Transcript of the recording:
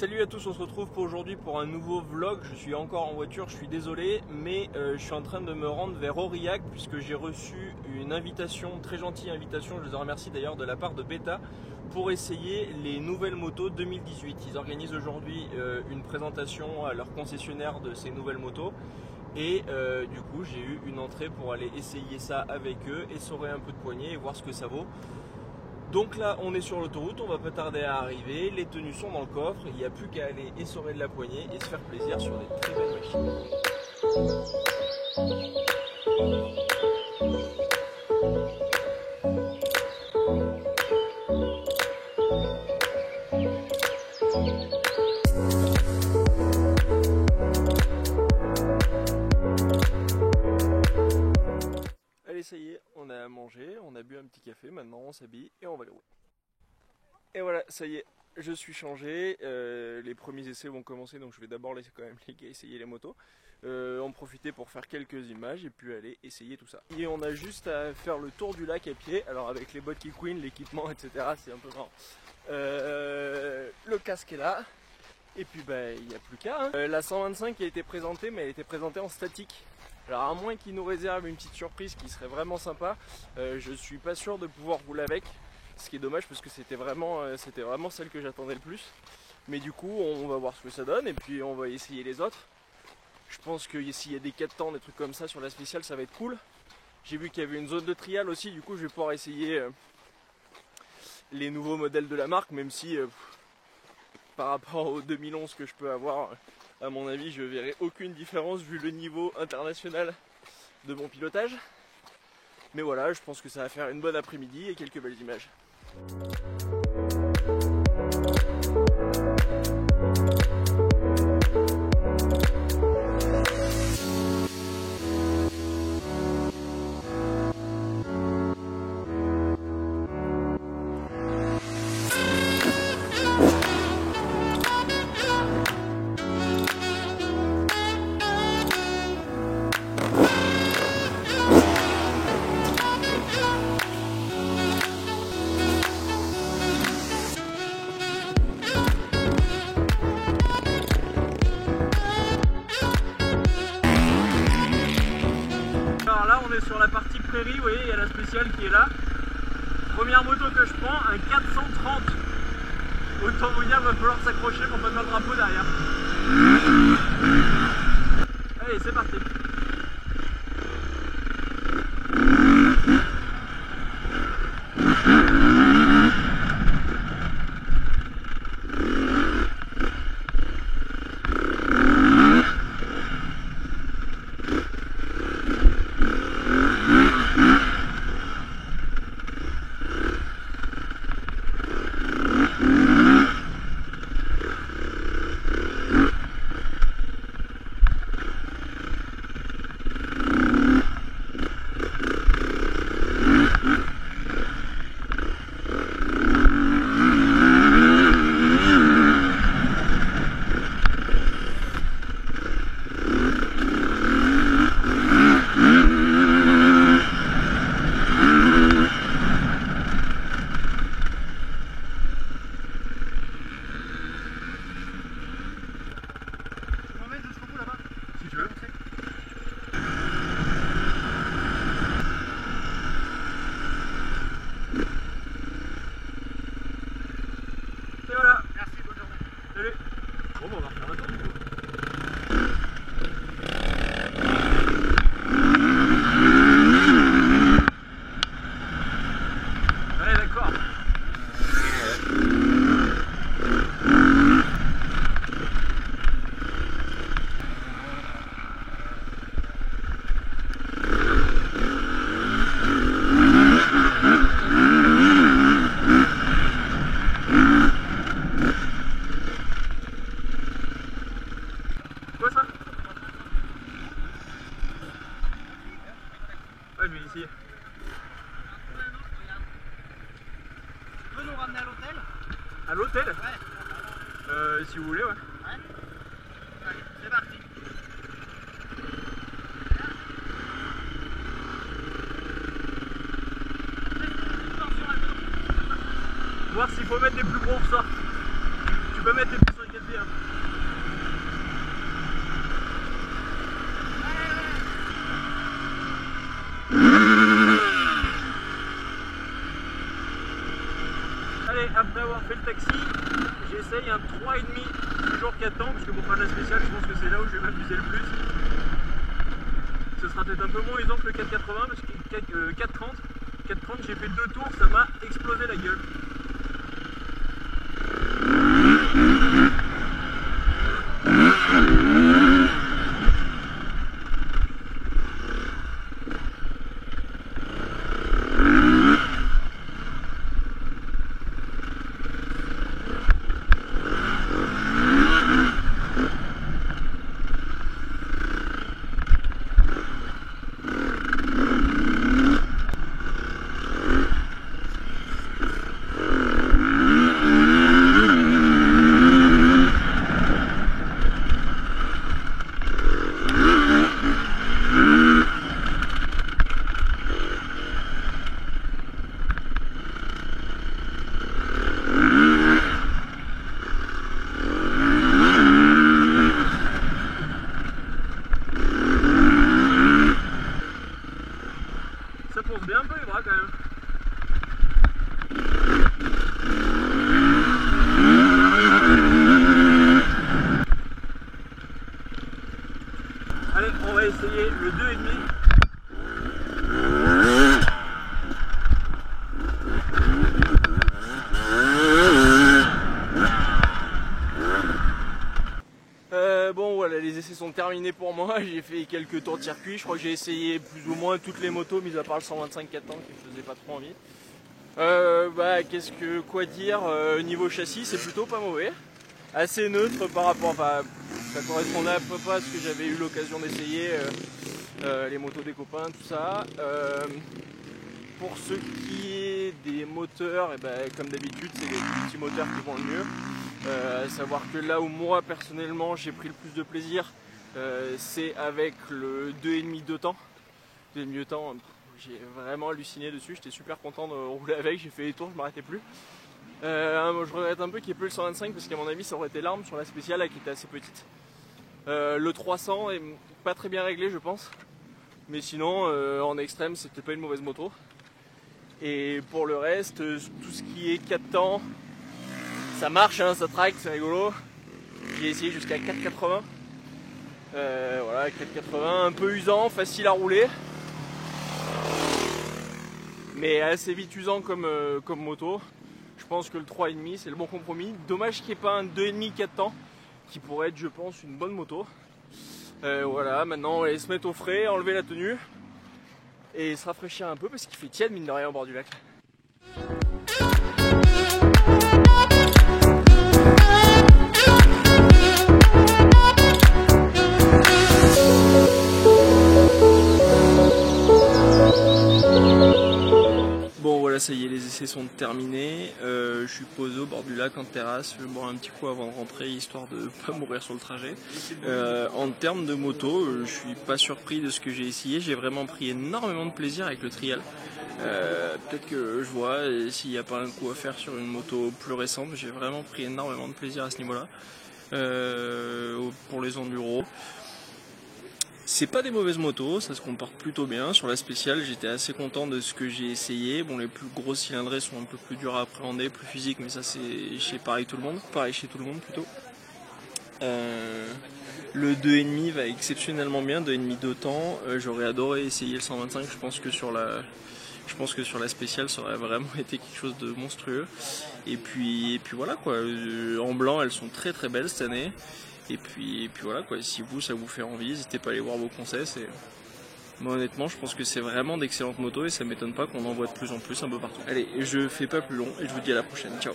Salut à tous, on se retrouve pour aujourd'hui pour un nouveau vlog. Je suis encore en voiture, je suis désolé, mais je suis en train de me rendre vers Aurillac puisque j'ai reçu une invitation, très gentille invitation, je les en remercie d'ailleurs, de la part de Beta pour essayer les nouvelles motos 2018. Ils organisent aujourd'hui une présentation à leur concessionnaire de ces nouvelles motos et du coup j'ai eu une entrée pour aller essayer ça avec eux, essorer un peu de poignée et voir ce que ça vaut. Donc là on est sur l'autoroute, on va pas tarder à arriver, les tenues sont dans le coffre, il n'y a plus qu'à aller essorer de la poignée et se faire plaisir sur des très belles machines. Allez, ça y est, on a mangé, on a bu un petit café, maintenant on s'habille et on va aller rouler. Et voilà, ça y est, je suis changé, les premiers essais vont commencer, donc je vais d'abord laisser quand même les gars essayer les motos, en profiter pour faire quelques images et puis aller essayer tout ça. Et on a juste à faire le tour du lac à pied, alors avec les bottes Kikwin, l'équipement, etc., c'est un peu marrant. Le casque est là, et puis bah il n'y a plus qu'à. Hein. La 125 a été présentée, mais elle a été présentée en statique. Alors à moins qu'ils nous réservent une petite surprise qui serait vraiment sympa, je suis pas sûr de pouvoir rouler avec. Ce qui est dommage parce que c'était vraiment celle que j'attendais le plus. Mais du coup on va voir ce que ça donne et puis on va essayer les autres. Je pense que s'il y a des 4 temps, des trucs comme ça sur la spéciale, ça va être cool. J'ai vu qu'il y avait une zone de trial aussi, du coup je vais pouvoir essayer les nouveaux modèles de la marque, même si par rapport au 2011 que je peux avoir, à mon avis je verrai aucune différence vu le niveau international de mon pilotage. Mais voilà, je pense que ça va faire une bonne après-midi et quelques belles images. Sur la partie prairie, vous voyez, il y a la spéciale qui est là. Première moto que je prends, un 430. Autant vous dire, il va falloir s'accrocher pour pas faire le drapeau derrière. Allez, c'est parti. Ici. Tu peux nous ramener à l'hôtel? À l'hôtel? Ouais. Si vous voulez, ouais. Ouais. Allez, c'est parti. Voir s'il faut mettre des plus gros ressorts. Tu peux mettre des pieds sur les 4 pied. Hein. Allez, après avoir fait le taxi, j'essaye un 3,5, toujours 4 temps, parce que pour faire de la spéciale, je pense que c'est là où je vais m'amuser le plus. Ce sera peut-être un peu moins usant que le 4,80, parce que 4,30, j'ai fait 2 tours, ça m'a explosé la gueule. Ça fonce bien un peu les bras quand même. Allez, on va essayer le 2,5. Bon voilà, les essais sont terminés pour moi, j'ai fait quelques tours de circuit, je crois que j'ai essayé plus ou moins toutes les motos, mis à part le 125 4 temps qui me faisait pas trop envie. Quoi dire, niveau châssis c'est plutôt pas mauvais, assez neutre par rapport, ça correspondait à peu près à ce que j'avais eu l'occasion d'essayer, les motos des copains, tout ça. Pour ce qui est des moteurs, comme d'habitude c'est les petits moteurs qui vont le mieux. À savoir que là où moi personnellement j'ai pris le plus de plaisir, c'est avec le 2,5 2 temps. 2,5 2 temps, j'ai vraiment halluciné dessus, j'étais super content de rouler avec, j'ai fait les tours, je m'arrêtais plus. Je regrette un peu qu'il n'y ait plus le 125 parce qu'à mon avis ça aurait été l'arme sur la spéciale qui était assez petite. Le 300 est pas très bien réglé je pense, mais sinon en extrême c'était pas une mauvaise moto. Et pour le reste, tout ce qui est 4 temps, ça marche, hein, ça traque, c'est rigolo. J'ai essayé jusqu'à 4,80. Voilà, 4,80, un peu usant, facile à rouler. Mais assez vite usant comme moto. Je pense que le 3,5 c'est le bon compromis. Dommage qu'il n'y ait pas un 2,5 4 temps, qui pourrait être je pense une bonne moto. Voilà, maintenant on va aller se mettre au frais, enlever la tenue. Et se rafraîchir un peu parce qu'il fait tiède mine de rien au bord du lac. Bon voilà, ça y est, les essais sont terminés. Je suis posé au bord du lac en terrasse, je vais boire un petit coup avant de rentrer histoire de ne pas mourir sur le trajet. En termes de moto, je suis pas surpris de ce que j'ai essayé, j'ai vraiment pris énormément de plaisir avec le trial. Peut-être que je vois s'il n'y a pas un coup à faire sur une moto plus récente, j'ai vraiment pris énormément de plaisir à ce niveau-là. Pour les enduros. C'est pas des mauvaises motos, ça se comporte plutôt bien. Sur la spéciale, j'étais assez content de ce que j'ai essayé. Bon, les plus grosses cylindrées sont un peu plus dures à appréhender, plus physiques, mais ça c'est chez pareil tout le monde. Pareil chez tout le monde plutôt. Le 2,5 va exceptionnellement bien, 2,5 2 temps. J'aurais adoré essayer le 125, je pense que sur la spéciale ça aurait vraiment été quelque chose de monstrueux. Et puis voilà quoi, en blanc elles sont très très belles cette année. Et puis voilà quoi, si ça vous fait envie, n'hésitez pas à aller voir vos conseils. Moi honnêtement je pense que c'est vraiment d'excellentes motos et ça m'étonne pas qu'on en voit de plus en plus un peu partout. Allez, je fais pas plus long et je vous dis à la prochaine, ciao.